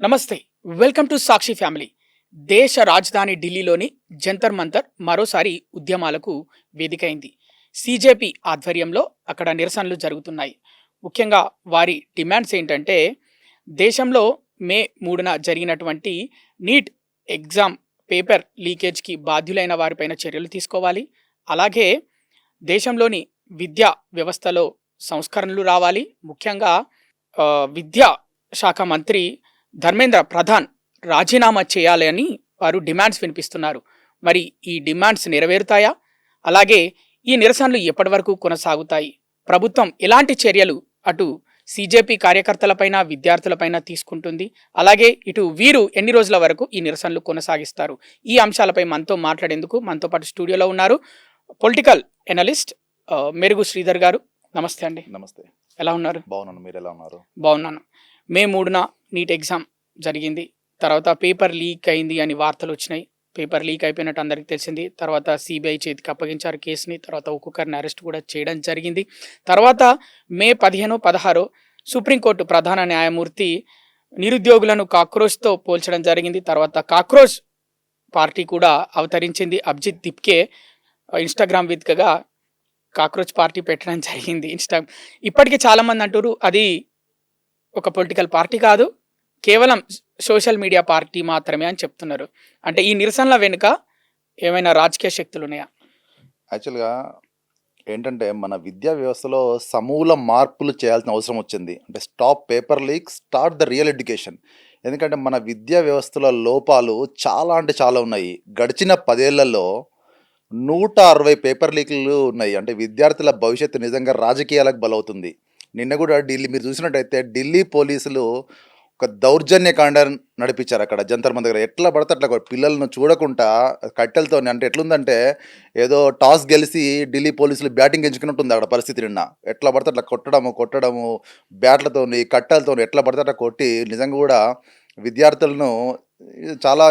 నమస్తే. Welcome to Sakshi family. దేశ రాజధాని ఢిల్లీలోని జంతర్ మంతర్ మరోసారి ఉద్యమాలకు వేదికైంది. సీజేపీ ఆధ్వర్యంలో అక్కడ నిరసనలు జరుగుతున్నాయి. ముఖ్యంగా వారి డిమాండ్స్ ఏంటంటే, దేశంలో మే 3న జరిగినటువంటి నీట్ ఎగ్జామ్ పేపర్ లీకేజ్‌కి బాధ్యులైన వారిపైన చర్యలు తీసుకోవాలి. అలాగే దేశంలోని విద్యా వ్యవస్థలో సంస్కరణలు రావాలి. ముఖ్యంగా విద్యా శాఖ మంత్రి ధర్మేంద్ర ప్రధాన్ రాజీనామా చేయాలి అని వారు డిమాండ్స్ వినిపిస్తున్నారు. మరి ఈ డిమాండ్స్ నెరవేరుతాయా? అలాగే ఈ నిరసనలు ఎప్పటి వరకు కొనసాగుతాయి? ప్రభుత్వం ఎలాంటి చర్యలు అటు సీజేపీ కార్యకర్తలపైన, విద్యార్థులపైన తీసుకుంటుంది? అలాగే ఇటు వీరు ఎన్ని రోజుల వరకు ఈ నిరసనలు కొనసాగిస్తారు? ఈ అంశాలపై మనతో మాట్లాడేందుకు మనతో పాటు స్టూడియోలో ఉన్నారు పొలిటికల్ ఎనలిస్ట్ మెరుగు శ్రీధర్ గారు. నమస్తే అండి. నమస్తే. ఎలా ఉన్నారు? బాగున్నాను. మీరు ఎలా ఉన్నారు? బాగున్నాను. మే 3న నీట్ ఎగ్జామ్ జరిగింది. తర్వాత పేపర్ లీక్ అయింది అని వార్తలు వచ్చినాయి. పేపర్ లీక్ అయిపోయినట్టు అందరికీ తెలిసింది. తర్వాత సిబిఐ చేతికి అప్పగించారు కేసుని. తర్వాత ఒక్కొక్కరిని అరెస్ట్ కూడా చేయడం జరిగింది. తర్వాత మే 15, 16 సుప్రీంకోర్టు ప్రధాన న్యాయమూర్తి నిరుద్యోగులను కాక్రోచ్తో పోల్చడం జరిగింది. తర్వాత కాక్రోచ్ పార్టీ కూడా అవతరించింది. అభిజిత్ దిప్కే ఇన్స్టాగ్రామ్ వేదికగా కాక్రోచ్ పార్టీ పెట్టడం జరిగింది. ఇప్పటికీ చాలామంది అంటారు అది ఒక పొలిటికల్ పార్టీ కాదు, కేవలం సోషల్ మీడియా పార్టీ మాత్రమే అని చెప్తున్నారు. అంటే ఈ నిరసనల వెనుక ఏమైనా రాజకీయ శక్తులు ఉన్నాయా? యాక్చువల్గా ఏంటంటే మన విద్యా వ్యవస్థలో సమూల మార్పులు చేయాల్సిన అవసరం వచ్చింది. అంటే stop paper leak, start the real education. ఎందుకంటే మన విద్యా వ్యవస్థలో లోపాలు చాలా అంటే చాలా ఉన్నాయి. గడిచిన 10 ఏళ్లలో 160 పేపర్ లీక్లు ఉన్నాయి. అంటే విద్యార్థుల భవిష్యత్తు నిజంగా రాజకీయాలకు బలవుతుంది. నిన్న కూడా మీరు చూసినట్టయితే ఢిల్లీ పోలీసులు ఒక దౌర్జన్యకాండ నడిపించారు అక్కడ జంతర్ మంతర్ దగ్గర. ఎట్లా పడితే అట్లా పిల్లలను చూడకుండా కట్టెలతో, అంటే ఎట్లుందంటే ఏదో టాస్ గెలిచి ఢిల్లీ పోలీసులు బ్యాటింగ్ ఎంచుకున్నట్టుంది అక్కడ పరిస్థితి. నిన్న ఎట్లా పడితే అట్లా కొట్టడము బ్యాట్లతోని, కట్టెలతో ఎట్లా పడితే అట్లా కొట్టి నిజంగా కూడా విద్యార్థులను చాలా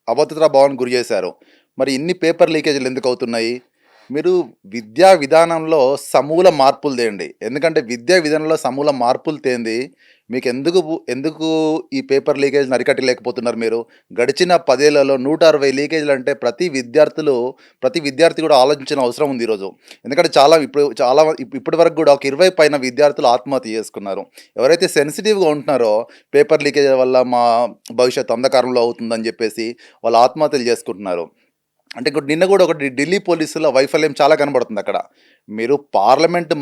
అభద్రతా భావానికి గురి చేశారు. మరి ఇన్ని పేపర్ లీకేజీలు ఎందుకు అవుతున్నాయి? మీరు విద్యా విధానంలో సమూల మార్పులు తేండి. ఎందుకంటే విద్యా విధానంలో సమూల మార్పులు తేంది మీకు ఎందుకు ఈ పేపర్ లీకేజ్ని అరికట్టలేకపోతున్నారు మీరు? గడిచిన 10 ఏళ్లలో 160 లీకేజీలు అంటే ప్రతి విద్యార్థి కూడా ఆలోచించిన అవసరం ఉంది ఈరోజు. ఎందుకంటే ఇప్పటి వరకు కూడా ఒక 20 పైన విద్యార్థులు ఆత్మహత్య చేసుకున్నారు. ఎవరైతే సెన్సిటివ్గా ఉంటున్నారో పేపర్ లీకేజ్ వల్ల మా భవిష్యత్తు అంధకారంలో అవుతుందని చెప్పేసి వాళ్ళు ఆత్మహత్యలు చేసుకుంటున్నారు. అంటే నిన్న కూడా ఒకటి ఢిల్లీ పోలీసుల వైఫల్యం చాలా కనబడుతుంది అక్కడ. మీరు పార్లమెంట్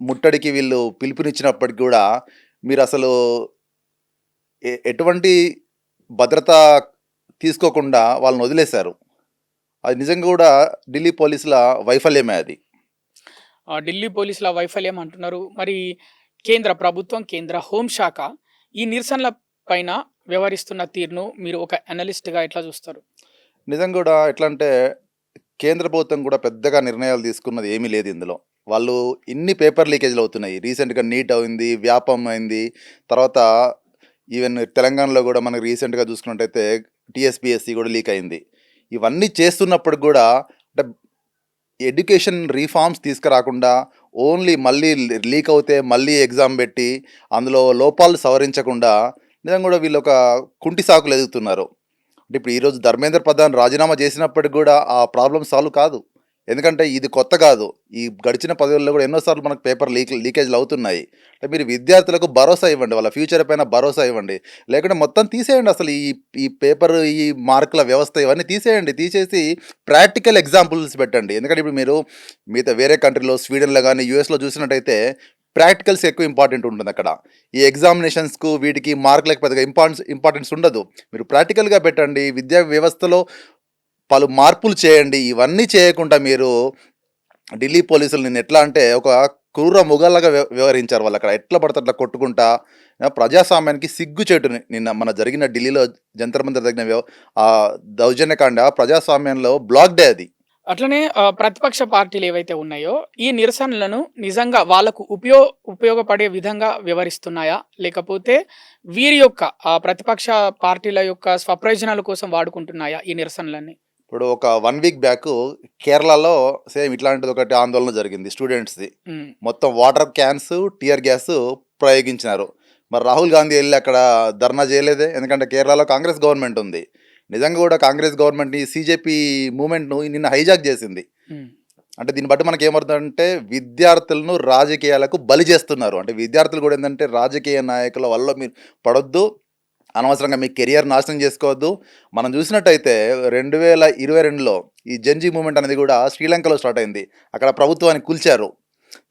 ముట్టడికి వీళ్ళు పిలుపునిచ్చినప్పటికి కూడా మీరు అసలు ఎటువంటి భద్రత తీసుకోకుండా వాళ్ళని వదిలేశారు. అది నిజంగా కూడా ఢిల్లీ పోలీసుల వైఫల్యమే అది. ఢిల్లీ పోలీసుల వైఫల్యం అంటున్నారు. మరి కేంద్ర ప్రభుత్వం, కేంద్ర హోంశాఖ ఈ నిరసనల పైన వ్యవహరిస్తున్న తీరును మీరు ఒక అనలిస్ట్గా ఎట్లా చూస్తారు? నిజంగా కూడా ఎట్లా అంటే కేంద్ర ప్రభుత్వం కూడా పెద్దగా నిర్ణయాలు తీసుకున్నది ఏమీ లేదు ఇందులో. వాళ్ళు ఇన్ని పేపర్ లీకేజ్లు అవుతున్నాయి. రీసెంట్గా నీట్ అయింది, వ్యాపం అయింది, తర్వాత ఈవెన్ తెలంగాణలో కూడా మనకి రీసెంట్గా చూసుకున్నట్టయితే టీఎస్పీఎస్సీ కూడా లీక్ అయింది. ఇవన్నీ చేస్తున్నప్పుడు కూడా అంటే ఎడ్యుకేషన్ రీఫార్మ్స్ తీసుకురాకుండా ఓన్లీ మళ్ళీ లీక్ అవుతే మళ్ళీ ఎగ్జామ్ పెట్టి అందులో లోపాలు సవరించకుండా నిజంగా కూడా వీళ్ళు ఒక కుంటి సాకులు ఎదుగుతున్నారు. అంటే ఇప్పుడు ఈరోజు ధర్మేంద్ర ప్రధాన్ రాజీనామా చేసినప్పటికి కూడా ఆ ప్రాబ్లం సాల్వ్ కాదు. ఎందుకంటే ఇది కొత్త కాదు. ఈ గడిచిన 10 ఏళ్ళలో కూడా ఎన్నోసార్లు మనకు పేపర్ లీకేజ్లు అవుతున్నాయి. అంటే మీరు విద్యార్థులకు భరోసా ఇవ్వండి, వాళ్ళ ఫ్యూచర్ పైన భరోసా ఇవ్వండి. లేకుంటే మొత్తం తీసేయండి. అసలు ఈ పేపర్, ఈ మార్కుల వ్యవస్థ ఇవన్నీ తీసేసి ప్రాక్టికల్ ఎగ్జాంపుల్స్ పెట్టండి. ఎందుకంటే ఇప్పుడు మీరు మిగతా వేరే కంట్రీలో, స్వీడన్లో కానీ యూఎస్లో చూసినట్టయితే ప్రాక్టికల్స్ ఎక్కువ ఇంపార్టెంట్ ఉంటుంది అక్కడ. ఈ ఎగ్జామినేషన్స్కు వీటికి మార్కులకు పెద్దగా ఇంపార్టెన్స్ ఉండదు. మీరు ప్రాక్టికల్గా పెట్టండి. విద్యా వ్యవస్థలో పలు మార్పులు చేయండి. ఇవన్నీ చేయకుండా మీరు ఢిల్లీ పోలీసులు నిన్న ఎట్లా అంటే ఒక క్రూర మొగల్లాగా వ్యవహరించారు. వాళ్ళు అక్కడ ఎట్లా పడితే అట్లా కొట్టుకుంటా ప్రజాస్వామ్యానికి సిగ్గుచేటు. నిన్న మన జరిగిన ఢిల్లీలో జంతర్ మంతర్ జరిగిన దౌర్జన్యకాండ ప్రజాస్వామ్యంలో బ్లాక్ డే అది. అట్లనే ప్రతిపక్ష పార్టీలు ఏవైతే ఉన్నాయో ఈ నిరసనలను నిజంగా వాళ్ళకు ఉపయోగపడే విధంగా వ్యవహరిస్తున్నాయా, లేకపోతే వీరి యొక్క ప్రతిపక్ష పార్టీల యొక్క స్వప్రయోజనాల కోసం వాడుకుంటున్నాయా ఈ నిరసనలన్నీ? ఇప్పుడు ఒక 1 వీక్ బ్యాక్ కేరళలో సేమ్ ఇట్లాంటిది ఒకటి ఆందోళన జరిగింది స్టూడెంట్స్ది. మొత్తం వాటర్ క్యాన్స్, టియర్ గ్యాస్ ప్రయోగించినారు. మరి రాహుల్ గాంధీ వెళ్ళి అక్కడ ధర్నా చేయలేదే, ఎందుకంటే కేరళలో కాంగ్రెస్ గవర్నమెంట్ ఉంది. నిజంగా కూడా కాంగ్రెస్ గవర్నమెంట్ని సీజేపీ మూమెంట్ను నిన్న హైజాక్ చేసింది. ఉమ్. అంటే దీన్ని బట్టి మనకి ఏమవుతుందంటే విద్యార్థులను రాజకీయాలకు బలి చేస్తున్నారు. అంటే విద్యార్థులు కూడా ఏంటంటే రాజకీయ నాయకుల వల్ల మీరు పడొద్దు, అనవసరంగా మీ కెరియర్ నాశనం చేసుకోవద్దు. మనం చూసినట్టయితే 2022లో ఈ జెన్జీ మూమెంట్ అనేది కూడా శ్రీలంకలో స్టార్ట్ అయింది, అక్కడ ప్రభుత్వాన్ని కూల్చారు.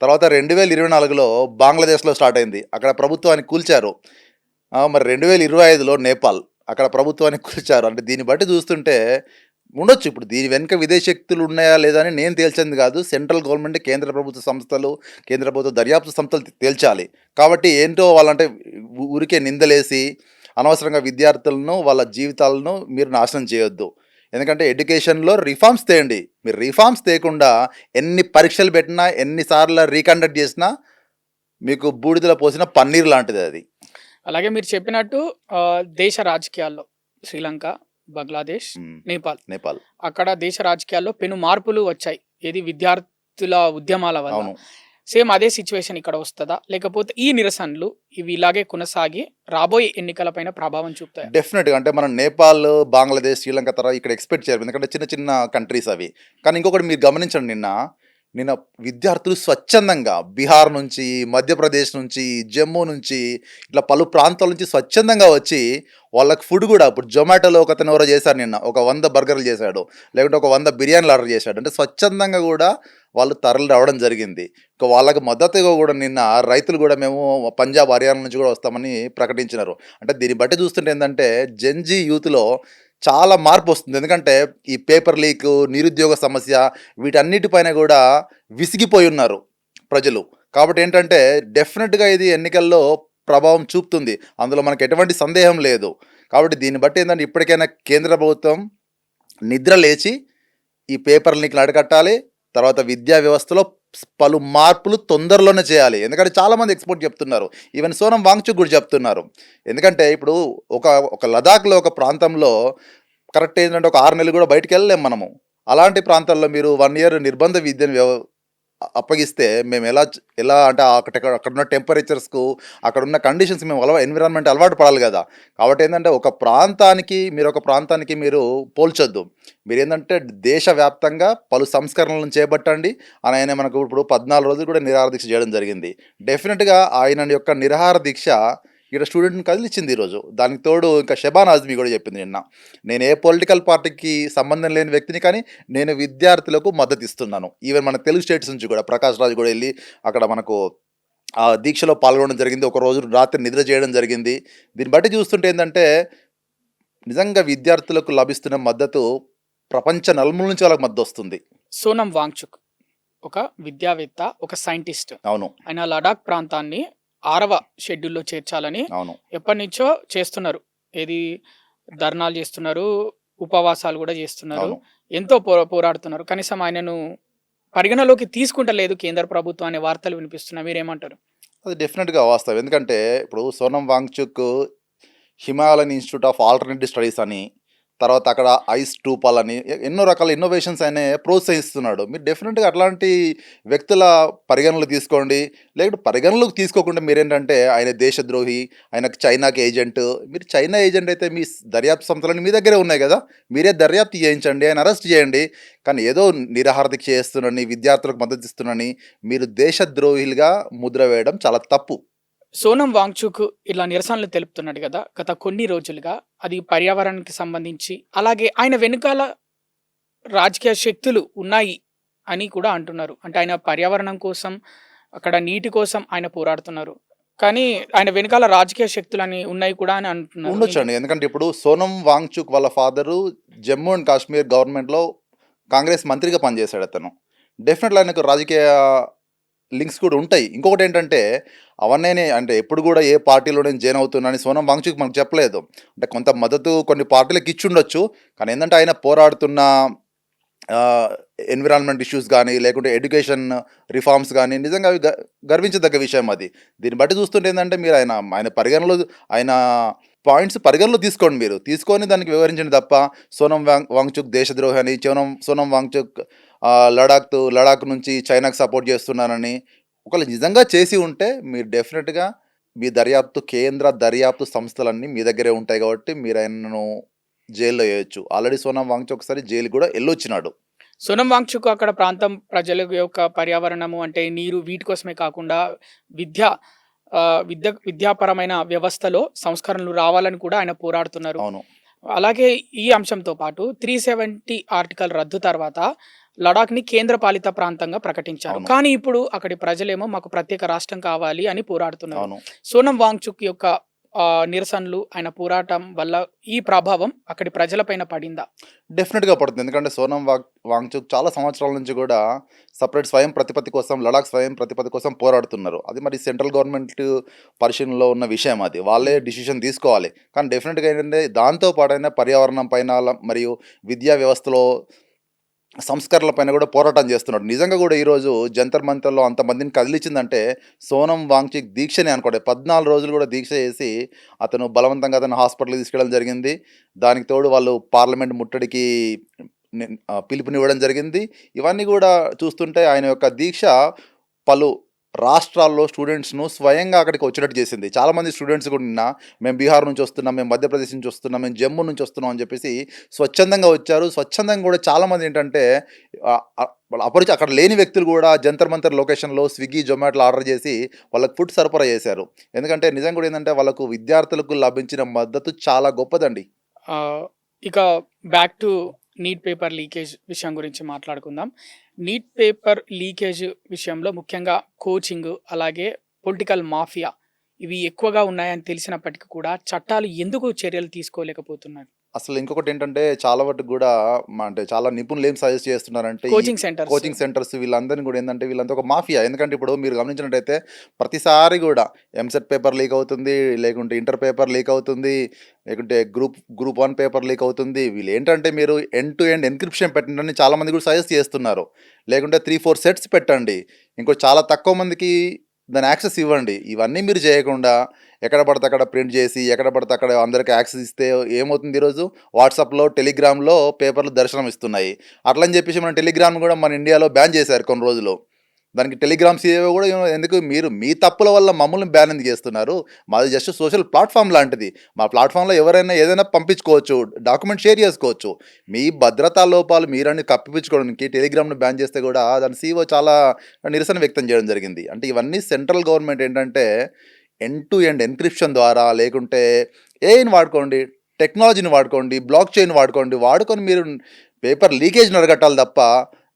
తర్వాత 2024లో బంగ్లాదేశ్లో స్టార్ట్ అయింది, అక్కడ ప్రభుత్వాన్ని కూల్చారు. మరి 2025లో నేపాల్, అక్కడ ప్రభుత్వాన్ని కూల్చారు. అంటే దీన్ని బట్టి చూస్తుంటే ఉండొచ్చు. ఇప్పుడు దీని వెనుక విదేశీ శక్తులు ఉన్నాయా లేదా అని నేను తేల్చింది కాదు. సెంట్రల్ గవర్నమెంట్, కేంద్ర ప్రభుత్వ సంస్థలు, కేంద్ర ప్రభుత్వ దర్యాప్తు సంస్థలు తేల్చాలి. కాబట్టి ఏంటో వాళ్ళంటే ఊరికే నిందలేసి అనవసరంగా విద్యార్థులను వాళ్ళ జీవితాలను మీరు నాశనం చేయొద్దు. ఎందుకంటే ఎడ్యుకేషన్లో రిఫార్మ్స్ తేయండి. మీరు రిఫార్మ్స్ తేకుండా ఎన్ని పరీక్షలు పెట్టినా, ఎన్నిసార్లు రీకండక్ట్ చేసినా మీకు బూడిదలో పోసిన పన్నీర్ లాంటిది అది. అలాగే మీరు చెప్పినట్టు దేశ రాజకీయాల్లో శ్రీలంక, బంగ్లాదేశ్, నేపాల్ నేపాల్ అక్కడ దేశ రాజకీయాల్లో పెను మార్పులు వచ్చాయి. ఏది విద్యార్థుల ఉద్యమాల వల్ల. అవును. సేమ్ అదే సిచ్యువేషన్ ఇక్కడ వస్తుందా, లేకపోతే ఈ నిరసనలు ఇవి ఇలాగే కొనసాగి రాబోయే ఎన్నికలపైన ప్రభావం చూపుతాయి? డెఫినెట్గా. అంటే మనం నేపాల్, బంగ్లాదేశ్, శ్రీలంక తర్వాత ఇక్కడ ఎక్స్పెక్ట్ చేయాలి, ఎందుకంటే చిన్న చిన్న కంట్రీస్ అవి. కానీ ఇంకొకటి మీరు గమనించండి, నిన్న విద్యార్థులు స్వచ్ఛందంగా బీహార్ నుంచి, మధ్యప్రదేశ్ నుంచి, జమ్మూ నుంచి, ఇట్లా పలు ప్రాంతాల నుంచి స్వచ్ఛందంగా వచ్చి వాళ్ళకి ఫుడ్ కూడా, ఇప్పుడు జొమాటోలో ఒక అతను ఎవరో చేశారు నిన్న, ఒక 100 బర్గర్లు చేశాడు, లేకుంటే ఒక 100 బిర్యానీలు ఆర్డర్ చేశాడు. అంటే స్వచ్ఛందంగా కూడా వాళ్ళు తరలి రావడం జరిగింది. ఇంకా వాళ్ళకి మద్దతుగా కూడా నిన్న రైతులు కూడా మేము పంజాబ్, హర్యానా నుంచి కూడా వస్తామని ప్రకటించినారు. అంటే దీన్ని బట్టి చూస్తుంటే ఏంటంటే జెన్జీ యూత్లో చాలా మార్పు వస్తుంది. ఎందుకంటే ఈ పేపర్ లీక్, నిరుద్యోగ సమస్య, వీటన్నిటిపైన కూడా విసిగిపోయి ఉన్నారు ప్రజలు. కాబట్టి ఏంటంటే డెఫినెట్గా ఇది ఎన్నికల్లో ప్రభావం చూపుతుంది, అందులో మనకు ఎటువంటి సందేహం లేదు. కాబట్టి దీన్ని బట్టి ఏంటంటే ఇప్పటికైనా కేంద్ర ప్రభుత్వం నిద్ర లేచి ఈ పేపర్ లీక్లు అడగట్టాలి. తర్వాత విద్యా వ్యవస్థలో పలు మార్పులు తొందరలోనే చేయాలి. ఎందుకంటే చాలామంది ఎక్స్పోర్ట్ చెప్తున్నారు, ఈవెన్ సోనం వాంగ్చుక్ కూడా చెప్తున్నారు. ఎందుకంటే ఇప్పుడు ఒక లదాఖ్లో ఒక ప్రాంతంలో కరెక్ట్ ఏంటంటే ఒక 6 నెలలు కూడా బయటికి వెళ్ళలేం మనము. అలాంటి ప్రాంతాల్లో మీరు 1 ఇయర్ నిర్బంధ విద్యను అప్పగిస్తే మేము ఎలా అంటే అక్కడున్న టెంపరేచర్స్కు, అక్కడున్న కండిషన్స్ మేము ఎన్విరాన్మెంట్ అలవాటు పడాలి కదా. కాబట్టి ఏంటంటే మీరు ఒక ప్రాంతానికి మీరు పోల్చొద్దు. మీరు ఏంటంటే దేశవ్యాప్తంగా పలు సంస్కరణలను చేపట్టండి అని ఆయన మనకు ఇప్పుడు 14 రోజులు కూడా నిరాహార దీక్ష చేయడం జరిగింది. డెఫినెట్గా ఆయన యొక్క నిరాహార దీక్ష ఇక్కడ స్టూడెంట్ని కదిలిచ్చింది ఈరోజు. దానికి తోడు ఇంకా షబాన్ ఆజ్మీ కూడా చెప్పింది నిన్న, నేను ఏ పొలిటికల్ పార్టీకి సంబంధం లేని వ్యక్తిని, కానీ నేను విద్యార్థులకు మద్దతు ఇస్తున్నాను. ఈవెన్ మన తెలుగు స్టేట్స్ నుంచి కూడా ప్రకాష్ రాజ్ కూడా వెళ్ళి అక్కడ మనకు ఆ దీక్షలో పాల్గొనడం జరిగింది. ఒక రోజు రాత్రి నిద్ర చేయడం జరిగింది. దీన్ని బట్టి చూస్తుంటే ఏంటంటే నిజంగా విద్యార్థులకు లభిస్తున్న మద్దతు ప్రపంచ నలుమూల నుంచి వాళ్ళకి మద్దతు వస్తుంది. సోనం వాంగ్చుక్ ఒక విద్యావేత్త, ఒక సైంటిస్ట్. అవును. ఆయన లడాక్ ప్రాంతాన్ని 6వ షెడ్యూల్లో చేర్చాలని అవును ఎప్పటి నుంచో చేస్తున్నారు. ఏది ధర్నాలు చేస్తున్నారు, ఉపవాసాలు కూడా చేస్తున్నారు, అవును ఎంతో పోరాడుతున్నారు. కనీసం ఆయనను పరిగణలోకి తీసుకుంటలేదు కేంద్ర ప్రభుత్వం అనే వార్తలు వినిపిస్తున్నాయి. మీరేమంటారు? అది డెఫినెట్గా వాస్తవం. ఎందుకంటే ఇప్పుడు Sonam Wangchuk Himalayan institute of alternative studies అని, తర్వాత అక్కడ ఐస్ టూపాల్ అని ఎన్నో రకాల ఇన్నోవేషన్స్ ఆయన ప్రోత్సహిస్తున్నాడు. మీరు డెఫినెట్గా అట్లాంటి వ్యక్తుల పరిగణనలు తీసుకోండి. లేకపోతే పరిగణనలోకి తీసుకోకుండా మీరేంటంటే ఆయన దేశద్రోహి, ఆయనకు చైనాకి ఏజెంట్. మీరు చైనా ఏజెంట్ అయితే మీ దర్యాప్తు సంస్థలన్నీ మీ దగ్గరే ఉన్నాయి కదా, మీరే దర్యాప్తు చేయించండి, ఆయన అరెస్ట్ చేయండి. కానీ ఏదో నిరాహార దీక్ష చేస్తున్నారని, విద్యార్థులకు మద్దతు ఇస్తున్నారని మీరు దేశద్రోహిలుగా ముద్ర వేయడం చాలా తప్పు. సోనం వాంగ్చుక్ ఇలా నిరసనలు తెలుపుతున్నాడు కదా గత కొన్ని రోజులుగా. అది పర్యావరణానికి సంబంధించి, అలాగే ఆయన వెనుకాల రాజకీయ శక్తులు ఉన్నాయి అని కూడా అంటున్నారు. అంటే ఆయన పర్యావరణం కోసం, అక్కడ నీటి కోసం ఆయన పోరాడుతున్నారు, కానీ ఆయన వెనకాల రాజకీయ శక్తులు అని ఉన్నాయి కూడా అని అంటున్నారు. ఉండొచ్చండి. ఎందుకంటే ఇప్పుడు సోనం వాంగ్చుక్ వాళ్ళ ఫాదరు జమ్మూ అండ్ కాశ్మీర్ గవర్నమెంట్లో కాంగ్రెస్ మంత్రిగా పనిచేశాడు అతను. డెఫినెట్లీ ఆయనకు రాజకీయ లింక్స్ కూడా ఉంటాయి. ఇంకొకటి ఏంటంటే అవన్నీ అంటే ఎప్పుడు కూడా ఏ పార్టీలో నేను జాయిన్ అవుతున్నానని సోనం వాంగ్చుక్ మనకు చెప్పలేదు. అంటే కొంత మద్దతు కొన్ని పార్టీలకు ఇచ్చి ఉండొచ్చు, కానీ ఏంటంటే ఆయన పోరాడుతున్న ఎన్విరాన్మెంట్ ఇష్యూస్ కానీ, లేకుంటే ఎడ్యుకేషన్ రిఫార్మ్స్ కానీ నిజంగా అవి గర్వించదగ్గ విషయం అది. దీన్ని బట్టి చూస్తుంటే ఏంటంటే మీరు ఆయన పాయింట్స్ పరిగణలో తీసుకోండి, మీరు తీసుకొని దానికి వివరించండి తప్ప సోనం వాంగ్చుక్ దేశద్రోహి అని, సోనం వాంగ్చుక్ లడాక్ నుంచి చైనాకు సపోర్ట్ చేస్తున్నానని ఒకవేళ నిజంగా చేసి ఉంటే మీరు డెఫినెట్గా మీ దర్యాప్తు కేంద్ర దర్యాప్తు సంస్థలన్నీ మీ దగ్గరే ఉంటాయి కాబట్టి మీరు ఆయనను జైల్లో వేయొచ్చు. ఆల్రెడీ సోనం వాంగ్‌చుక్ ఒకసారి జైలుకి కూడా ఎళ్ళొచ్చినాడు. సోనం వాంగ్‌చుక్ అక్కడ ప్రాంతం ప్రజల యొక్క పర్యావరణము అంటే నీరు వీటి కోసమే కాకుండా విద్య విద్యాపరమైన వ్యవస్థలో సంస్కరణలు రావాలని కూడా ఆయన పోరాడుతున్నారు. అవును. అలాగే ఈ అంశంతో పాటు 370 ఆర్టికల్ రద్దు తర్వాత లడాఖ్‌ని కేంద్ర పాలిత ప్రాంతంగా ప్రకటించారు. అవును. కానీ ఇప్పుడు అక్కడి ప్రజలేమో మాకు ప్రత్యేక రాష్ట్రం కావాలి అని పోరాడుతున్నారు. అవును. సోనం వాంగ్‌చుక్ యొక్క నిరసనలు, ఆయన పోరాటం వల్ల ఈ ప్రభావం అక్కడి ప్రజలపైన పడిందా? డెఫినెట్‌గా పడుతుంది. ఎందుకంటే సోనం వాంగ్‌చుక్ చాలా సంవత్సరాల నుంచి కూడా సెపరేట్ స్వయం ప్రతిపత్తి కోసం, లడాక్ స్వయం ప్రతిపత్తి కోసం పోరాడుతున్నారు. అది మరి సెంట్రల్ గవర్నమెంట్ పరిశీలనలో ఉన్న విషయం అది. వాళ్ళే డిసిషన్ తీసుకోవాలి. కానీ డెఫినెట్‌గా ఏంటంటే దాంతో పాటైనా పర్యావరణం పైన మరియు విద్యా వ్యవస్థలో సంస్కరణల పైన కూడా పోరాటం చేస్తున్నాడు. నిజంగా కూడా ఈరోజు జంతర్ మంతర్‌లో అంతమందిని కదిలిచ్చిందంటే సోనం వాంగ్‌చుక్ దీక్షనే అనుకోండి. 14 రోజులు కూడా దీక్ష చేసి అతను బలవంతంగా అతను హాస్పిటల్‌కి తీసుకెళ్ళడం జరిగింది. దానికి తోడు వాళ్ళు పార్లమెంట్ ముట్టడికి పిలుపునివ్వడం జరిగింది. ఇవన్నీ కూడా చూస్తుంటే ఆయన యొక్క దీక్ష పలు రాష్ట్రాల్లో స్టూడెంట్స్‌ను స్వయంగా అక్కడికి వచ్చేటట్టు చేసింది. చాలామంది స్టూడెంట్స్ కూడా నిన్న మేము బీహార్ నుంచి వస్తున్నాం, మేము మధ్యప్రదేశ్ నుంచి వస్తున్నాం, మేము జమ్మూ నుంచి వస్తున్నాం అని చెప్పేసి స్వచ్ఛందంగా వచ్చారు. స్వచ్ఛందంగా కూడా చాలామంది ఏంటంటే వాళ్ళు అక్కడ లేని వ్యక్తులు కూడా జంతర్ మంతర్ లొకేషన్‌లో స్విగ్గీ, జొమాటోలో ఆర్డర్ చేసి వాళ్ళకి ఫుడ్ సరఫరా చేశారు. ఎందుకంటే నిజంగా కూడా ఏందంటే వాళ్ళకు విద్యార్థులకు లభించిన మద్దతు చాలా గొప్పదండి. ఆహ్, ఇక back to neat paper leakage విషయం గురించి మాట్లాడుకుందాం. నీట్ పేపర్ లీకేజ్ విషయంలో ముఖ్యంగా కోచింగ్, అలాగే పొలిటికల్ మాఫియా ఇవి ఎక్కువగా ఉన్నాయని తెలిసినప్పటికీ కూడా చట్టాలు ఎందుకు చర్యలు తీసుకోలేకపోతున్నారు? అసలు ఇంకొకటేంటంటే చాలా వరకు గూడా అంటే చాలా నిపుణులు ఏం సజెస్ట్ చేస్తున్నారంటే ఈ కోచింగ్ సెంటర్స్. కోచింగ్ సెంటర్స్ వీళ్ళందరిని గూడా ఏందంటే వీళ్ళంతా ఒక మాఫియా. ఎందుకంటే ఇప్పుడు మీరు గమనించినట్టయితే ప్రతిసారి గూడా ఎంసెట్ పేపర్ లీక్ అవుతుంది, లేకుంటే ఇంటర్ పేపర్ లీక్ అవుతుంది, లేకుంటే గ్రూప్ 1 పేపర్ లీక్ అవుతుంది. వీళ్ళేంటంటే మీరు ఎండ్ టు ఎండ్ ఎన్క్రిప్షన్ పెట్టండి అని చాలామంది కూడా సజెస్ట్ చేస్తున్నారు. లేకుంటే 3, 4 సెట్స్ పెట్టండి. ఇంకో చాలా తక్కువ మందికి దాని యాక్సెస్ ఇవ్వండి. ఇవన్నీ మీరు చేయకుండా ఎక్కడ పడితే అక్కడ ప్రింట్ చేసి, ఎక్కడ పడితే అక్కడ అందరికి యాక్సెస్ ఇస్తే ఏమవుతుంది ఈరోజు వాట్సాప్‌లో, టెలిగ్రామ్‌లో పేపర్లు దర్శనం ఇస్తున్నాయి. అట్లని చెప్పేసి మన టెలిగ్రామ్‌ని కూడా మన ఇండియాలో బ్యాన్ చేశారు కొన్ని రోజులు. దానికి టెలిగ్రామ్ సీఈఓ కూడా ఎందుకు మీరు మీ తప్పుల వల్ల మమ్మల్ని బ్యాన్ ఎందుకు చేస్తున్నారు? మాది జస్ట్ సోషల్ ప్లాట్‌ఫామ్ లాంటిది. మా ప్లాట్‌ఫామ్‌లో ఎవరైనా ఏదైనా పంపించుకోవచ్చు, డాక్యుమెంట్ షేర్ చేసుకోవచ్చు. మీ భద్రతా లోపాలు మీరన్నీ కప్పిపుచ్చుకోవడానికి టెలిగ్రామ్‌ని బ్యాన్ చేస్తే కూడా దాని సీఈఓ చాలా నిరసన వ్యక్తం చేయడం జరిగింది. అంటే ఇవన్నీ సెంట్రల్ గవర్నమెంట్ ఏంటంటే ఎండ్ టు ఎండ్ ఎన్క్రిప్షన్ ద్వారా లేకుంటే ఏఐని వాడుకోండి, టెక్నాలజీని వాడుకోండి, బ్లాక్ చైన్ వాడుకొని మీరు పేపర్ లీకేజ్‌ని అరికట్టాలి తప్ప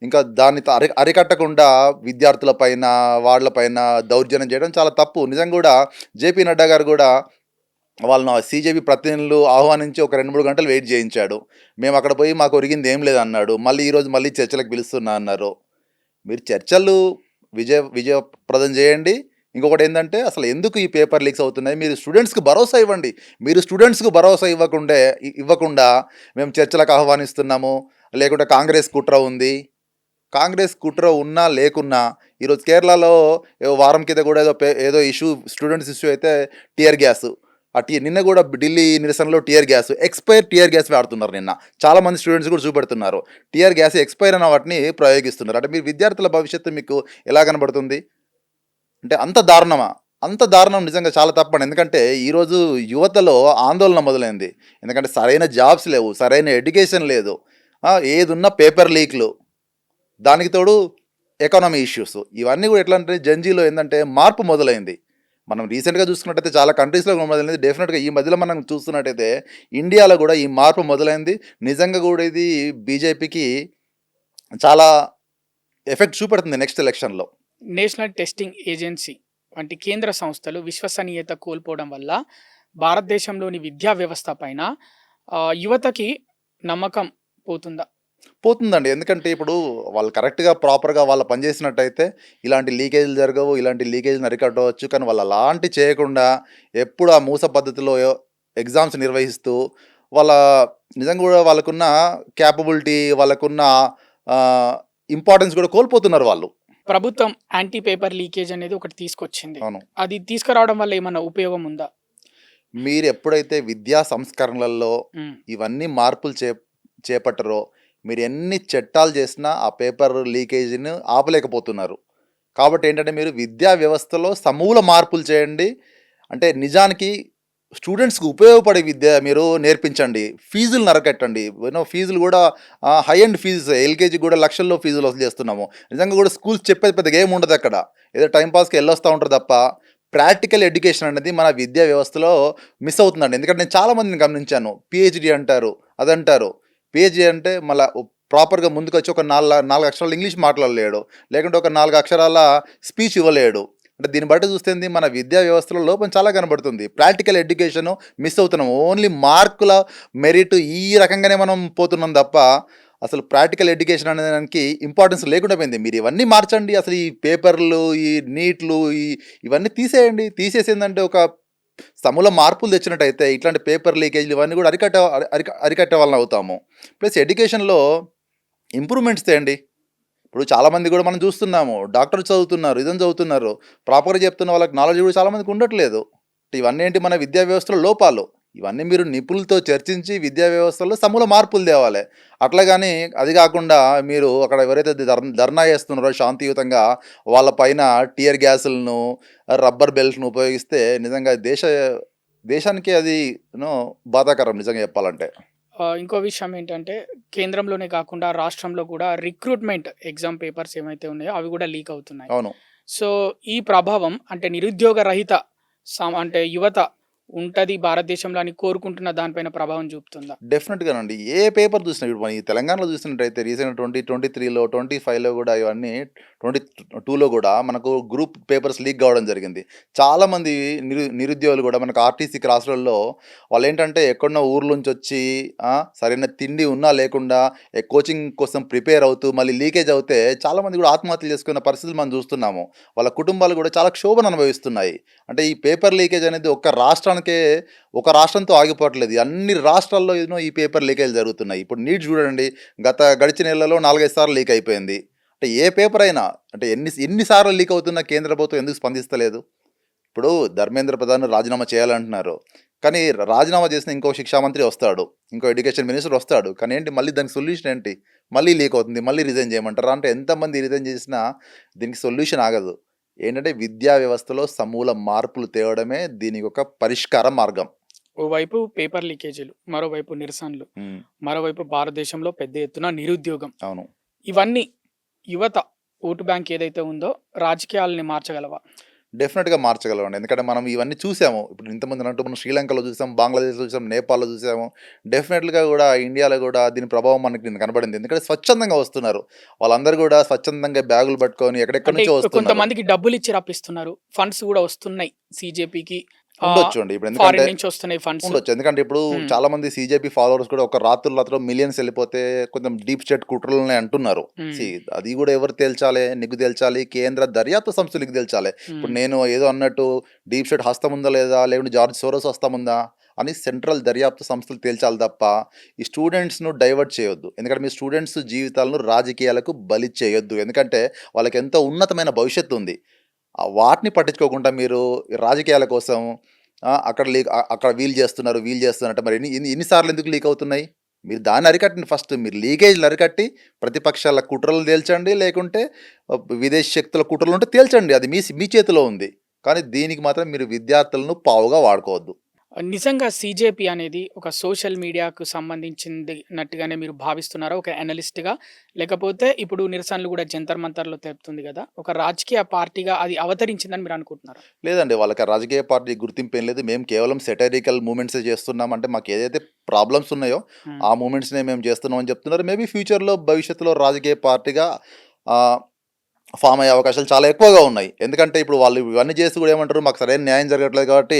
ఇంకా దాన్ని అరికట్టకుండా విద్యార్థుల పైన, వాళ్ళపైన దౌర్జన్యం చేయడం చాలా తప్పు. నిజంగా కూడా జేపీ నడ్డా గారు కూడా వాళ్ళను సీజేపీ ప్రతినిధులు ఆహ్వానించి ఒక 2, 3 గంటలు వెయిట్ చేయించాడు. మేము అక్కడ పోయి మాకు ఒరిగింది ఏం లేదన్నాడు. మళ్ళీ ఈరోజు మళ్ళీ చర్చలకు పిలుస్తున్నా అన్నారు. మీరు చర్చలు విజయప్రదం చేయండి. ఇంకొకటి ఏంటంటే అసలు ఎందుకు ఈ పేపర్ లీక్స్ అవుతున్నాయి? మీరు స్టూడెంట్స్‌కి భరోసా ఇవ్వండి. మీరు స్టూడెంట్స్‌కి భరోసా ఇవ్వకుండా మేము చర్చలకు ఆహ్వానిస్తున్నాము, లేకుంటే కాంగ్రెస్ కుట్ర ఉంది. కాంగ్రెస్ కుట్ర ఉన్నా లేకున్నా ఈరోజు కేరళలో వారం కింద కూడా ఏదో ఇష్యూ స్టూడెంట్స్ ఇష్యూ అయితే టియర్ గ్యాస్ నిన్న కూడా ఢిల్లీ నిరసనలో ఎక్స్పైర్ టియర్ గ్యాస్ వాడుతున్నారు. నిన్న చాలామంది స్టూడెంట్స్ కూడా చూపెడుతున్నారు. టియర్ గ్యాస్ ఎక్స్పైర్ అన్న వాటిని ప్రయోగిస్తున్నారు. అంటే మీరు విద్యార్థుల భవిష్యత్తు మీకు ఎలా కనబడుతుంది? అంటే అంత దారుణమా? అంత దారుణం నిజంగా చాలా తప్పండి. ఎందుకంటే ఈరోజు యువతలో ఆందోళన మొదలైంది. ఎందుకంటే సరైన జాబ్స్ లేవు, సరైన ఎడ్యుకేషన్ లేదు, ఏదున్నా పేపర్ లీక్లు, దానికి తోడు ఎకానమీ ఇష్యూస్. ఇవన్నీ కూడా ఎట్లా అంటే జంజీలో ఏంటంటే మార్పు మొదలైంది. మనం రీసెంట్గా చూసుకున్నట్టయితే చాలా కంట్రీస్లో మొదలైంది. డెఫినెట్గా ఈ మధ్యలో మనం చూస్తున్నట్టయితే ఇండియాలో కూడా ఈ మార్పు మొదలైంది. నిజంగా కూడా ఇది బీజేపీకి చాలా ఎఫెక్ట్ చూపెడుతుంది నెక్స్ట్ ఎలక్షన్లో. నేషనల్ టెస్టింగ్ ఏజెన్సీ వంటి కేంద్ర సంస్థలు విశ్వసనీయత కోల్పోవడం వల్ల భారతదేశంలోని విద్యా వ్యవస్థ పైన యువతకి నమ్మకం పోతుందా? పోతుందండి. ఎందుకంటే ఇప్పుడు వాళ్ళు కరెక్ట్‌గా ప్రాపర్‌గా వాళ్ళు పనిచేసినట్టయితే ఇలాంటి లీకేజ్‌లు జరగవు. ఇలాంటి లీకేజ్‌ని అరికట్టవచ్చు. కానీ వాళ్ళు అలాంటి చేయకుండా ఎప్పుడు ఆ మూస పద్ధతిలో ఎగ్జామ్స్ నిర్వహిస్తూ వాళ్ళ నిజంగా కూడా వాళ్ళకున్న క్యాపబిలిటీ, వాళ్ళకున్న ఇంపార్టెన్స్ కూడా కోల్పోతున్నారు వాళ్ళు. ప్రభుత్వం యాంటీ పేపర్ లీకేజ్ అనేది ఒకటి తీసుకొచ్చింది. అవును. అది తీసుకురావడం వల్ల ఏమన్నా ఉపయోగం ఉందా? మీరు ఎప్పుడైతే విద్యా సంస్కరణలలో హ్మ్. ఇవన్నీ మార్పులు చేపట్టరో మీరు ఎన్ని చట్టాలు చేసినా ఆ పేపర్ లీకేజీని ఆపలేకపోతున్నారు. కాబట్టి ఏంటంటే మీరు విద్యా వ్యవస్థలో సమూల మార్పులు చేయండి. అంటే నిజానికి స్టూడెంట్స్‌కి ఉపయోగపడే విద్య మీరు నేర్పించండి. ఫీజులు నరకట్టండి. ఫీజులు గూడా హై ఎండ్ ఫీజెస్ ఎల్‌కేజీకి గూడా లక్షల్లో ఫీజులు వసూలు చేస్తున్నాము. నిజంగా గూడా స్కూల్స్ చెప్పేది పెద్దగా ఏముండదక్కడ. ఏదో టైమ్ పాస్‌కి ఎళ్ళొస్తా ఉంటారు తప్ప, ప్రాక్టికల్ ఎడ్యుకేషన్ అనేది మన విద్యా వ్యవస్థలో మిస్ అవుతుందండి. ఎందుకంటే నేను చాలా మందిని గమనించాను. పీహెచ్‌డీ అంటారు, అదంటారు. పీహెచ్‌డీ అంటే మళ్ళా ప్రాపర్‌గా ముందుకొచ్చి ఒక 4 అక్షరాలు ఇంగ్లీష్ మాట్లాడలేడు. లేకుంటే ఒక 4 అక్షరాల స్పీచ్ ఇవ్వలేడు. అంటే దీన్ని బట్టి చూస్తే ఏంది మన విద్యా వ్యవస్థలో లోపం చాలా కనబడుతుంది. ప్రాక్టికల్ ఎడ్యుకేషను మిస్ అవుతున్నాం. ఓన్లీ మార్కుల మెరిట్ ఈ రకంగానే మనం పోతున్నాం తప్ప, అసలు ప్రాక్టికల్ ఎడ్యుకేషన్ అనే దానికి ఇంపార్టెన్స్ లేకుండా పోయింది. మీరు ఇవన్నీ మార్చండి. అసలు ఈ పేపర్‌లు, ఈ నీట్లు ఇవన్నీ తీసేయండి. తీసేసిందంటే ఒక సమూల మార్పులు తెచ్చినట్టయితే ఇట్లాంటి పేపర్ లీకేజ్‌లు ఇవన్నీ కూడా అరికట్టే వాళ్ళం అవుతాము. ప్లస్ ఎడ్యుకేషన్‌లో ఇంప్రూవ్‌మెంట్స్ తేండి. ఇప్పుడు చాలామంది కూడా మనం చూస్తున్నాము. డాక్టర్ చదువుతున్నారు, ఇదని చదువుతున్నారు. ప్రాపర్‌గా చెప్తున్న వాళ్ళకి నాలెడ్జ్ కూడా చాలా మందికి ఉండట్లేదు. ఇవన్నీ ఏంటి మన విద్యా వ్యవస్థలో లోపాలు. ఇవన్నీ మీరు నిపుణులతో చర్చించి విద్యా వ్యవస్థలో సమూల మార్పులు తేవాలి. అట్లా గాని అది కాకుండా మీరు అక్కడ ఎవరైతే ధర్నా చేస్తున్నారో శాంతియుతంగా వాళ్ళ పైన టియర్ గ్యాసులను, రబ్బర్ బెల్ట్‌ను ఉపయోగిస్తే నిజంగా దేశానికి అది బాధాకరం నిజంగా చెప్పాలంటే. ఇంకో విషయం ఏంటంటే కేంద్రంలోనే కాకుండా రాష్ట్రంలో కూడా రిక్రూట్మెంట్ ఎగ్జామ్ పేపర్స్ ఏమైతే ఉన్నాయో అవి కూడా లీక్ అవుతున్నాయి. అవును. సో, ఈ ప్రభావం అంటే నిరుద్యోగ రహిత అంటే యువత ఉంటది భారతదేశంలో అని కోరుకుంటున్న దానిపైన ప్రభావం చూపుతుందా? డెఫినెట్‌గానండి. ఏ పేపర్ చూసినా ఇప్పుడు మన ఈ తెలంగాణలో చూసినట్టయితే రీసెంట్‌గా 2023లో, 25లో గూడా ఇవన్నీ 22లో గూడా మనకు గ్రూప్ పేపర్స్ లీక్ కావడం జరిగింది. చాలామంది నిరుద్యోగులు గూడా మనకు ఆర్టీసీ క్రాస్‌లలో వాళ్ళేంటంటే ఎక్కడనో ఊర్ల నుంచొచ్చి సరైన తిండి ఉన్నా లేకుండా కోచింగ్ కోసం ప్రిపేర్ అవుతూ మళ్ళీ లీకేజ్ అవుతే చాలామంది గూడా ఆత్మహత్యలు చేసుకున్న పరిస్థితులు మనం చూస్తున్నాము. వాళ్ళ కుటుంబాలు గూడా చాలా క్షోభను అనుభవిస్తున్నాయి. అంటే ఈ పేపర్ లీకేజ్ అనేది ఒక రాష్ట్రంతో ఆగిపోవట్లేదు. అన్ని రాష్ట్రాల్లో ఈ పేపర్ లీకేజ్‌లు జరుగుతున్నాయి. ఇప్పుడు నీట్ చూడండి. గడిచిన నెలలో 4, 5 సార్లు లీక్ అయిపోయింది. అంటే ఏ పేపర్ అయినా అంటే ఎన్ని సార్లు లీక్ అవుతున్నా కేంద్ర ప్రభుత్వం ఎందుకు స్పందిస్తలేదు? ఇప్పుడు ధర్మేంద్ర ప్రధాన్ రాజీనామా చేయాలంటున్నారు. కానీ రాజీనామా చేసిన ఇంకో శిక్షా మంత్రి వస్తాడు. ఇంకో ఎడ్యుకేషన్ మినిస్టర్ వస్తాడు. కానీ ఏంటి మళ్ళీ దానికి సొల్యూషన్ ఏంటి? మళ్ళీ లీక్ అవుతుంది. మళ్ళీ రిజైన్ చేయమంటారా? అంటే ఎంతమంది రిజైన్ చేసినా దీనికి సొల్యూషన్ ఆగదు. ఏంటంటే విద్యా వ్యవస్థలో సమూల మార్పులు తేవడమే దీనికి ఒక పరిష్కార మార్గం. ఓవైపు పేపర్ లీకేజీలు, మరోవైపు నిరసనలు, హ్మ్. మరోవైపు భారతదేశంలో పెద్ద ఎత్తున నిరుద్యోగం. అవును. ఇవన్నీ యువత ఓటు బ్యాంక్ ఏదైతే ఉందో రాజకీయాలని మార్చగలవా? డెఫినెట్‌గా మార్చగలమండి. ఎందుకంటే మనం ఇవన్నీ చూసాము. ఇప్పుడు ఇంతకుముందు అన్నట్టు మనం శ్రీలంకలో చూసాం, బంగ్లాదేశ్‌లో చూసాం, నేపాల్‌లో చూసాము. డెఫినెట్‌గా గూడా ఇండియాలో గూడా దీని ప్రభావం మనకి కనబడింది. ఎందుకంటే స్వచ్ఛందంగా వస్తున్నారు. వాళ్ళందరూ గూడా స్వచ్ఛందంగా బ్యాగులు పట్టుకొని ఎక్కడెక్కడి అంటే నుంచో వస్తున్నారు. కొంతమందికి డబ్బులిచ్చి రప్పిస్తున్నారు. ఫండ్స్ గూడా వస్తున్నాయి సీజేపీకి. ఉండొచ్చండి. ఇప్పుడు ఎందుకంటే ఫారిన్ నుంచి వస్తున్నాయి ఫండ్స్. ఉండొచ్చు. ఎందుకంటే ఇప్పుడు హ్మ్. చాలామంది సీజేపీ ఫాలోవర్స్ కూడా ఒక రాత్రుల్లో మిలియన్స్ వెళ్ళిపోతే కొంచెం డీప్ స్టేట్ కుట్రలున్నాయి అంటున్నారు. హ్మ్. అది కూడా ఎవరు తేల్చాలి? నీకు తేల్చాలి. కేంద్ర దర్యాప్తు సంస్థలు నీకు తేల్చాలి. ఇప్పుడు హ్మ్. నేను ఏదో అన్నట్టు డీప్ స్టేట్ హస్తం ఉందా లేదా? లేకుంటే జార్జ్ సోరోస్ హస్తం ఉందా? అని సెంట్రల్ దర్యాప్తు సంస్థలు తేల్చాలి తప్ప ఈ స్టూడెంట్స్‌ను డైవర్ట్ చేయొద్దు. ఎందుకంటే మీ స్టూడెంట్స్ జీవితాలను రాజకీయాలకు బలి చేయొద్దు. ఎందుకంటే వాళ్ళకి ఎంతో ఉన్నతమైన భవిష్యత్తు ఉంది. వాటిని పట్టించుకోకుండా మీరు రాజకీయాల కోసం అక్కడ వీళ్ళు చేస్తున్నారు అంటే మరి ఎన్ని సార్లు ఎందుకు లీక్ అవుతున్నాయి? మీరు దాన్ని అరికట్టండి ఫస్ట్. మీరు లీకేజ్‌లు అరికట్టి ప్రతిపక్షాల కుట్రలు తేల్చండి. లేకుంటే విదేశీ శక్తుల కుట్రలుంటే తేల్చండి. అది మీ చేతిలో ఉంది. కానీ దీనికి మాత్రం మీరు విద్యార్థులను పావుగా వాడుకోవద్దు. నిజంగా సీజేపీ అనేది ఒక సోషల్ మీడియాకు సంబంధించింది నట్టుగానే మీరు భావిస్తున్నారా? ఒక అనలిస్ట్‌గా? లేకపోతే ఇప్పుడు నిరసనలు గూడా జంతర్ మంతర్‌లో తెలుపుతుంది గదా! ఒక రాజకీయ పార్టీగా అది అవతరించిందని మీరు అనుకుంటున్నారా? లేదండి. వాళ్ళకి ఆ రాజకీయ పార్టీ గుర్తింపేం లేదు. మేము కేవలం సెటైరికల్ మూవ్‌మెంట్సే చేస్తున్నాం. అంటే మాకేదైతే ప్రాబ్లమ్స్ ఉన్నాయో హ్మ్. ఆ మూవ్‌మెంట్స్‌నే మేము చేస్తున్నాం అని చెప్తున్నారు. మేబీ భవిష్యత్తులో రాజకీయ పార్టీగా ఆహ్, ఫార్మ్ అయ్యే అవకాశాలు చాలా ఎక్కువగా ఉన్నాయి. ఎందుకంటే ఇప్పుడు వాళ్ళు ఇవన్నీ చేసి కూడా ఏమంటారు మాకు సరైన న్యాయం జరగట్లేదు కాబట్టి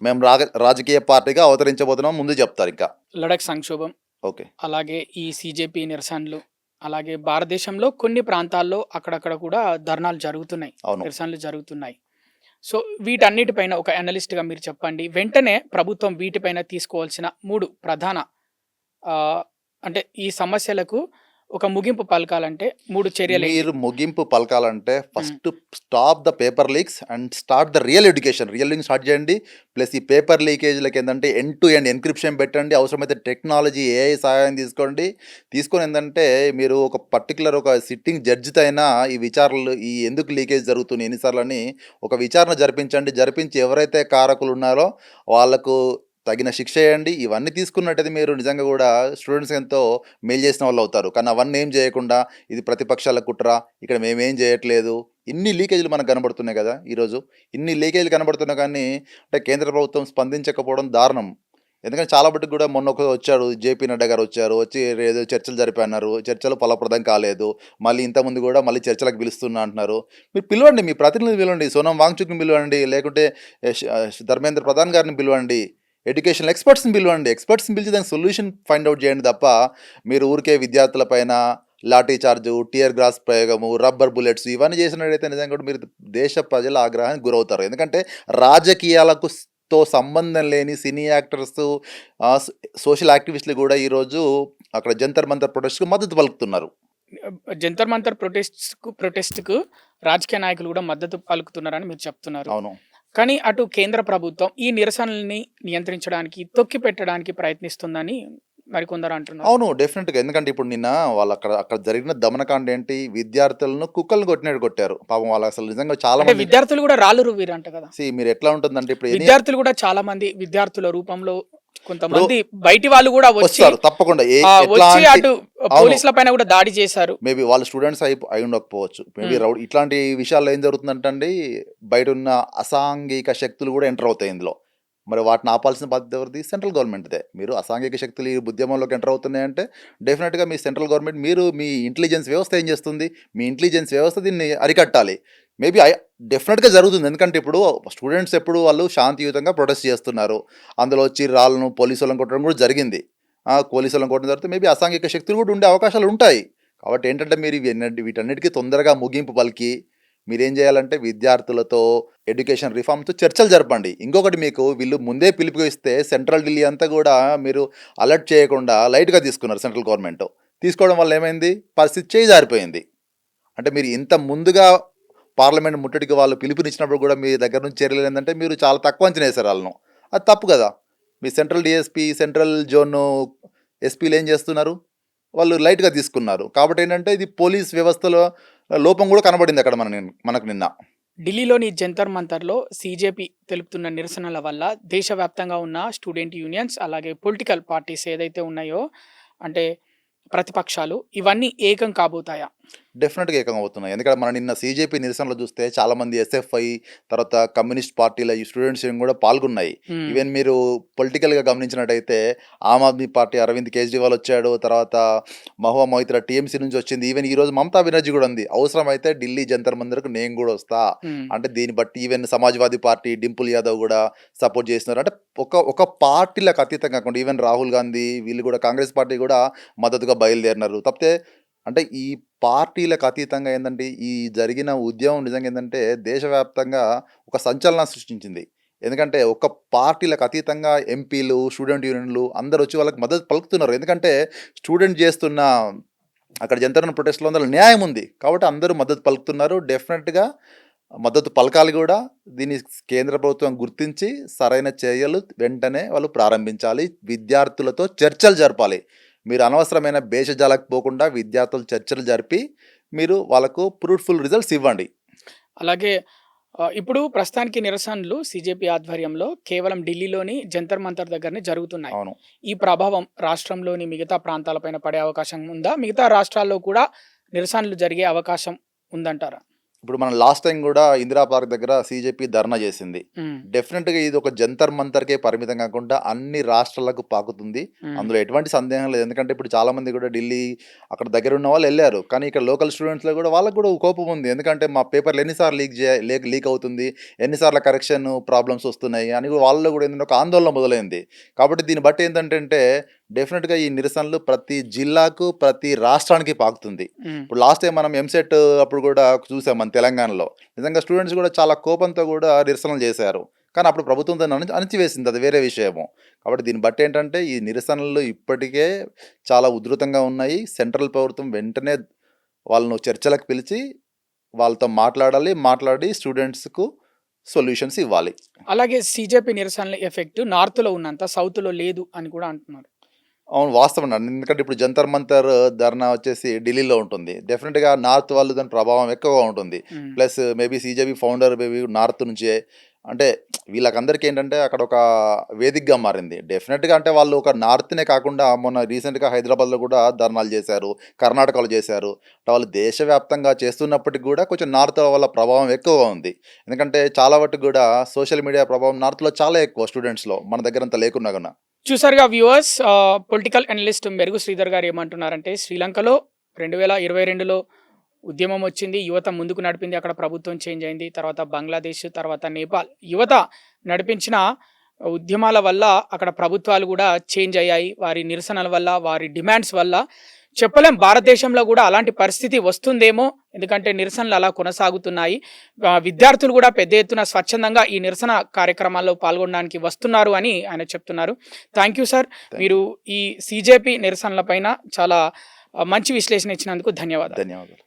మేము రాజకీయ పార్టీగా అవతరించబోతున్నాం ముందు చెప్తారింకా. లడఖ్ సంక్షోభం, ఓకే. అలాగే ఈ సీజేపీ నిరసనలు, అలాగే భారతదేశంలో కొన్ని ప్రాంతాల్లో అక్కడక్కడ కూడా ధర్నాలు జరుగుతున్నాయి. అవును. నిరసనలు జరుగుతున్నాయి. సో, వీటన్నిటిపైన ఒక అనలిస్ట్‌గా మీరు చెప్పండి. వెంటనే ప్రభుత్వం వీటిపైన తీసుకోవాల్సిన 3 ప్రధాన ఆహ్, అంటే ఈ సమస్యలకు ఒక ముగింపు పలకాలంటే 3 చర్యలేంటి? మీరు ముగింపు పలకాలంటే హ్మ్. First stop the paper leaks and start the real education. Real leak start చేయండి. ప్లస్ ఈ పేపర్ లీకేజ్‌లకి ఏందంటే ఎండ్ టు ఎండ్ ఎన్క్రిప్షన్ పెట్టండి. అవసరమైతే టెక్నాలజీ, ఏఐ సహాయం తీసుకోండి. తీసుకొని ఏందంటే మీరు ఒక పర్టిక్యులర్ ఒక సిట్టింగ్ జడ్జితో అయినా ఈ విచారణలు ఈ ఎందుకు లీకేజ్ జరుగుతుంది ఎన్ని సార్లని ఒక విచారణ జరిపించండి. జరిపించి ఎవరైతే కారకులు ఉన్నారో వాళ్ళకు తగిన శిక్ష ఏయండి. ఇవన్నీ తీసుకున్నట్టయితే మీరు నిజంగా గూడా స్టూడెంట్స్‌కి ఎంతో మేలు చేసిన వాళ్ళవుతారు. కానీ అవన్నీ ఏం చేయకుండా ఇది ప్రతిపక్షాల కుట్ర, ఇక్కడ మేమేం చేయట్లేదు. ఇన్ని లీకేజ్‌లు మనకు కనబడుతున్నాయి గదా! ఈరోజు. ఇన్ని లీకేజ్‌లు కనబడుతున్నా కానీ అంటే కేంద్ర ప్రభుత్వం స్పందించకపోవడం దారుణం. ఎందుకంటే చాలా మటుకు గూడా మొన్న వచ్చాడు జేపీ నడ్డా గారు వచ్చారు. వచ్చి ఏదో చర్చలు జరిపన్నారు. చర్చలు ఫలప్రదం కాలేదు. మళ్ళీ ఇంతకుముందు గూడా మళ్ళీ చర్చలకు పిలుస్తున్నా అంటున్నారు. మీరు పిలవండి. మీ ప్రతినిధిని పిలవండి. సోనం వాంగ్‌చుక్‌ని పిలవండి. లేకుంటే ధర్మేంద్ర ప్రధాన్ గారిని పిలవండి. ఎడ్యుకేషనల్ ఎక్స్పర్ట్స్‌ని పిలవండి. ఎక్స్పర్ట్స్‌ని పిలిచి దానికి సొల్యూషన్ ఫైండ్ ఔట్ చేయండి తప్ప, మీరు ఊరికే విద్యార్థుల పైన లాఠీ చార్జు, టియర్ గ్యాస్ ప్రయోగము, రబ్బర్ బుల్లెట్స్ ఇవన్నీ చేసినట్టయితే నిజంగా కూడా మీరు దేశ ప్రజల ఆగ్రహానికి గురవుతారు. ఎందుకంటే రాజకీయాలకు తో సంబంధం లేని సినీ యాక్టర్స్, సోషల్ యాక్టివిస్టులు కూడా ఈరోజు అక్కడ జంతర్ మంతర్ ప్రొటెస్ట్‌కి మద్దతు పలుకుతున్నారు. జంతర్ మంతర్ ప్రొటెస్ట్‌కు రాజకీయ నాయకులు కూడా మద్దతు పలుకుతున్నారని మీరు చెప్తున్నారు. అవును. కానీ అటు కేంద్ర ప్రభుత్వం ఈ నిరసనల్ని నియంత్రించడానికి, తొక్కిపెట్టడానికి ప్రయత్నిస్తుందని మరికొందరు అంటున్నారు. అవును. డెఫినిట్‌గా. ఎందుకంటే ఇప్పుడు నిన్న అక్కడ అక్కడ జరిగిన దమనకాండ ఏంటి? విద్యార్థులను కుక్కల్ని కొట్టినట్టు కొట్టారు. పాపం వాళ్ళు అసలు నిజంగా చాలా అంటే మంది విద్యార్థులు కూడా రాళ్ళు రువ్విరంట కదా! మీరు ఎట్లా ఉంటుందంటే ఇప్పుడు విద్యార్థులు కూడా చాలా మంది విద్యార్థుల రూపంలో కొంతమంది బయటి వాళ్ళు కూడా వచ్చి వస్తారు తప్పకుండా. వచ్చి ఎట్లాంటి అటు అవును. పోలీసుల పైన కూడా దాడి చేశారు. మేబీ వాళ్ళు స్టూడెంట్స్ అయి ఉండకపోవచ్చు. మేబీ హ్మ్. ఇట్లాంటి విషయాల్లో ఏం జరుగుతుందంటే అండి, బయటున్న అసాంఘిక శక్తులు కూడా ఎంటర్ అవుతాయి ఇందులో. మరి వాటిని ఆపాల్సిన బాధ్యత ఎవరిది? సెంట్రల్ గవర్నమెంట్‌దే. మీరు అసాంఘిక శక్తులు ఈ ఉద్యమంలోకి ఎంటర్ అవుతున్నాయంటే డెఫినిట్‌గా మీ సెంట్రల్ గవర్నమెంట్ మీ ఇంటెలిజెన్స్ వ్యవస్థ ఏం చేస్తుంది? మీ ఇంటెలిజెన్స్ వ్యవస్థ దీన్ని అరికట్టాలి. మేబీ డెఫినిట్‌గా జరుగుతుంది. ఎందుకంటే ఇప్పుడు స్టూడెంట్స్ ఎప్పుడు వాళ్ళు శాంతియుతంగా ప్రొటెస్ట్ చేస్తున్నారు. అందులో వచ్చి రాళ్ళను పోలీసులను కొట్టడం కూడా జరిగింది. పోలీసులను కొట్టిన తర్వాత మేబీ అసాంఘిక శక్తులు కూడా ఉండే అవకాశాలు ఉంటాయి. కాబట్టి ఏంటంటే మీరు వీటన్నిటికి తొందరగా ముగింపు పలికి మీరేం చేయాలంటే విద్యార్థులతో ఎడ్యుకేషన్ రిఫార్మ్‌తో చర్చలు జరపండి. ఇంకొకటి మీకు వీళ్ళు ముందే పిలుపు ఇస్తే సెంట్రల్ ఢిల్లీ అంతా కూడా మీరు అలర్ట్ చేయకుండా లైట్‌గా తీసుకున్నారు సెంట్రల్ గవర్నమెంట్. తీసుకోవడం వల్ల ఏమైంది? పరిస్థితి చేయి జారిపోయింది. అంటే మీరు ఇంత ముందుగా పార్లమెంట్ ముట్టడికి వాళ్ళు పిలుపునిచ్చినప్పుడు కూడా మీ దగ్గర నుంచి చర్యలు ఏందంటే మీరు చాలా తక్కువ అంచనా వేశారు ఆళ్ళను. అది తప్పు కదా! మీ సెంట్రల్ డీఎస్పీ, సెంట్రల్ జోన్ ఎస్పీలు ఏం చేస్తున్నారు? వాళ్ళు లైట్‌గా తీసుకున్నారు. కాబట్టి ఏంటంటే ఇది పోలీస్ వ్యవస్థలో లోపం కూడా కనబడింది అక్కడ మనకు నిన్న. ఢిల్లీలోని జంతర్ మంతర్‌లో సీజేపీ తెలుపుతున్న నిరసనల వల్ల దేశవ్యాప్తంగా ఉన్న స్టూడెంట్ యూనియన్స్, అలాగే పొలిటికల్ పార్టీస్ ఏదైతే ఉన్నాయో, అంటే ప్రతిపక్షాలు, ఇవన్నీ ఏకం కాబోతాయా? డెఫినెట్‌గా ఏకమవుతున్నాయి. ఎందుకంటే మనం నిన్న సీజేపీ నిరసనలో చూస్తే చాలామంది ఎస్ఎఫ్ఐ, తర్వాత కమ్యూనిస్ట్ పార్టీల ఈ స్టూడెంట్స్ యూనియన్ కూడా పాల్గొన్నాయి. హ్మ్. ఈవెన్ మీరు పొలిటికల్‌గా గమనించినట్టయితే ఆమ్ ఆద్మీ పార్టీ అరవింద్ కేజ్రీవాల్ వచ్చాడు. తర్వాత మహువా మొయిత్రా టీఎంసీ నుంచి వచ్చింది. ఈవెన్ ఈరోజు మమతా బెనర్జీ కూడా ఉంది. అవసరమైతే ఢిల్లీ జంతర్ మంతర్‌కు నేను కూడా వస్తా. హ్మ్. అంటే దీన్ని బట్టి ఈవెన్ సమాజ్‌వాదీ పార్టీ డింపుల్ యాదవ్ కూడా సపోర్ట్ చేస్తున్నారు. అంటే ఒక పార్టీలకు అతీతంగా కాకుండా ఈవెన్ రాహుల్ గాంధీ వీళ్ళు కూడా కాంగ్రెస్ పార్టీ కూడా మద్దతుగా బయలుదేరినారు. తప్పితే అంటే ఈ పార్టీలకు అతీతంగా ఏందంటే ఈ జరిగిన ఉద్యమం నిజంగా ఏందంటే దేశవ్యాప్తంగా ఒక సంచలనం సృష్టించింది. ఎందుకంటే ఒక పార్టీలకు అతీతంగా ఎంపీలు, స్టూడెంట్ యూనియన్‌లు అందరూ వచ్చి వాళ్ళకి మద్దతు పలుకుతున్నారు. ఎందుకంటే స్టూడెంట్ చేస్తున్న అక్కడ జంతర్ ప్రొటెస్ట్‌లో అందులో న్యాయం ఉంది. కాబట్టి అందరూ మద్దతు పలుకుతున్నారు. డెఫినిట్‌గా మద్దతు పలకాలి కూడా. దీన్ని కేంద్ర ప్రభుత్వం గుర్తించి సరైన చర్యలు వెంటనే వాళ్ళు ప్రారంభించాలి. విద్యార్థులతో చర్చలు జరపాలి. మీరు అనవసరమైన భేషజాలకు పోకుండా విద్యార్థులు చర్చలు జరిపి మీరు వాళ్ళకు ఫ్రూట్‌ఫుల్ రిజల్ట్స్ ఇవ్వండి. అలాగే ఇప్పుడు ప్రస్తుతానికి నిరసనలు సీజేపీ ఆధ్వర్యంలో కేవలం ఢిల్లీలోని జంతర్ మంతర్ దగ్గరనే జరుగుతున్నాయి. అవును. ఈ ప్రభావం రాష్ట్రంలోని మిగతా ప్రాంతాలపైన పడే అవకాశం ఉందా? మిగతా రాష్ట్రాల్లో కూడా నిరసనలు జరిగే అవకాశం ఉందంటారా? ఇప్పుడు మనం లాస్ట్ టైం కూడా ఇందిరా పార్క్ దగ్గర సీజేపీ ధర్నా చేసింది. హ్మ్. డెఫినెట్‌గా ఇది ఒక జంతర్ మంతర్‌కే పరిమితం కాకుండా అన్ని రాష్ట్రాలకు పాకుతుంది. హ్మ్. అందులో ఎటువంటి సందేహం లేదు. ఎందుకంటే ఇప్పుడు చాలామంది కూడా ఢిల్లీ అక్కడ దగ్గర ఉన్న వాళ్ళు ఎళ్లారు. కానీ ఇక్కడ లోకల్ స్టూడెంట్స్‌లో కూడా వాళ్ళకి కూడా కోపం ఉంది. ఎందుకంటే మా పేపర్‌లు ఎన్నిసార్లు లీక్ అవుతుంది, ఎన్నిసార్లు కరెక్షన్ ప్రాబ్లమ్స్ వస్తున్నాయి అని వాళ్ళలో కూడా ఏంటంటే ఒక ఆందోళన మొదలైంది. కాబట్టి దీన్ని బట్టి ఏంటంటే డెఫినెట్‌గా ఈ నిరసనలు ప్రతి జిల్లాకు, ప్రతి రాష్ట్రానికి పాకుతుంది. హ్మ్. ఇప్పుడు లాస్ట్ టైం మనం ఎంసెట్ అప్పుడు కూడా చూసాం మన తెలంగాణలో. నిజంగా స్టూడెంట్స్ కూడా చాలా కోపంతో కూడా నిరసనలు చేశారు. కానీ అప్పుడు ప్రభుత్వం దాన్ని అణచివేసింది, అది వేరే విషయము. కాబట్టి దీన్ని బట్టి ఏంటంటే ఈ నిరసనలు ఇప్పటికే చాలా ఉధృతంగా ఉన్నాయి. సెంట్రల్ ప్రభుత్వం వెంటనే వాళ్ళను చర్చలకు పిలిచి వాళ్ళతో మాట్లాడి స్టూడెంట్స్‌కు సొల్యూషన్స్ ఇవ్వాలి. అలాగే సీజేపీ నిరసనల ఎఫెక్ట్ నార్త్‌లో ఉన్నంత సౌత్‌లో లేదు అని కూడా అంటున్నారు. అవును, వాస్తవం అండి. ఎందుకంటే ఇప్పుడు జంతర్ మంతర్ ధర్నా వచ్చేసి ఢిల్లీలో ఉంటుంది. డెఫినెట్‌గా నార్త్ వాళ్ళు దాని ప్రభావం ఎక్కువగా ఉంటుంది. హ్మ్. Plus maybe CJP founder maybe north నుంచే. అంటే వీళ్ళకందరికీ ఏంటంటే అక్కడ ఒక వేదికగా మారింది. డెఫినెట్‌గా అంటే వాళ్ళు ఒక నార్త్‌నే కాకుండా మొన్న రీసెంట్‌గా హైదరాబాద్‌లో కూడా ధర్నాలు చేశారు. కర్ణాటకలో చేశారు. వాళ్ళు దేశవ్యాప్తంగా చేస్తున్నప్పటికి కూడా కొంచెం నార్త్ వాళ్ళ ప్రభావం ఎక్కువగా ఉంది. ఎందుకంటే చాలా వరకు కూడా సోషల్ మీడియా ప్రభావం నార్త్‌లో చాలా ఎక్కువ స్టూడెంట్స్‌లో. మన దగ్గర అంత లేకున్నా గూడా. చూసారుగా వ్యూవర్స్, పొలిటికల్ అనలిస్ట్ మెరుగు శ్రీధర్ గారు ఏమంటున్నారంటే శ్రీలంకలో 2022లో ఉద్యమం వచ్చింది, యువత ముందుకు నడిపింది, అక్కడ ప్రభుత్వం చేంజ్ అయింది. తర్వాత బంగ్లాదేశ్, తర్వాత నేపాల్ యువత నడిపించిన ఉద్యమాల వల్ల అక్కడ ప్రభుత్వాలు కూడా చేంజ్ అయ్యాయి. వారి నిరసనల వల్ల, వారి డిమాండ్స్ వల్ల. చెప్పలేం భారతదేశంలో కూడా అలాంటి పరిస్థితి వస్తుందేమో, ఎందుకంటే నిరసనలు అలా కొనసాగుతున్నాయి. విద్యార్థులు కూడా పెద్ద ఎత్తున స్వచ్ఛందంగా ఈ నిరసన కార్యక్రమాల్లో పాల్గొనడానికి వస్తున్నారు అని ఆయన చెప్తున్నారు. Thank you sir. మీరు ఈ సీజేపీ నిరసనల పైన చాలా మంచి విశ్లేషణ ఇచ్చినందుకు ధన్యవాదాలు. ధన్యవాదాలు.